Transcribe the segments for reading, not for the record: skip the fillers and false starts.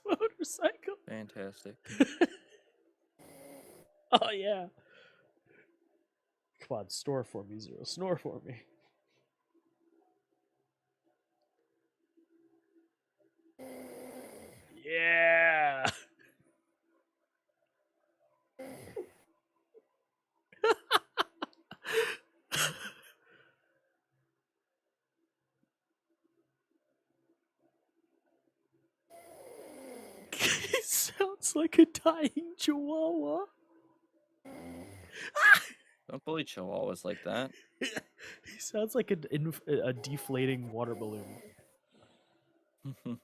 motorcycle. Fantastic. Oh yeah. Come on, snore for me, Zero. Snore for me. Yeah. He sounds like a dying chihuahua. Don't bully chihuahuas like that. He sounds like a deflating water balloon. He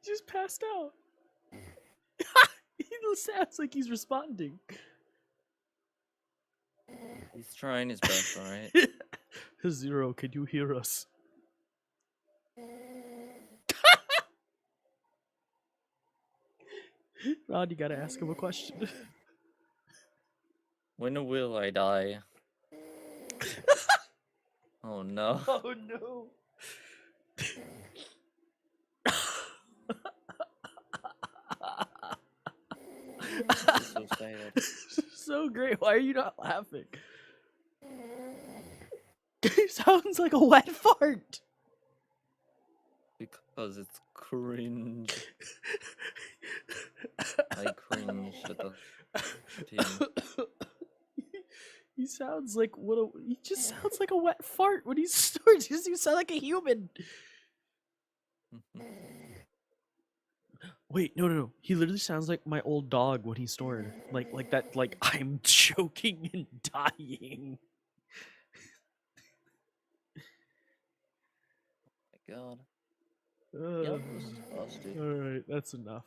just passed out. He sounds like he's responding. He's trying his best, alright? Zero, can you hear us? Rod, you gotta ask him a question. When will I die? Oh no. Oh no. This is so sad. So great. Why are you not laughing? He sounds like a wet fart. Because it's cringe. I cringe at the team. He sounds like he just sounds like a wet fart when he snorts. He doesn't even sound like a human. Wait, no. He literally sounds like my old dog when he snored. Like that, like I'm choking and dying. My god. Uh, Yep, this is busted. Alright, that's enough.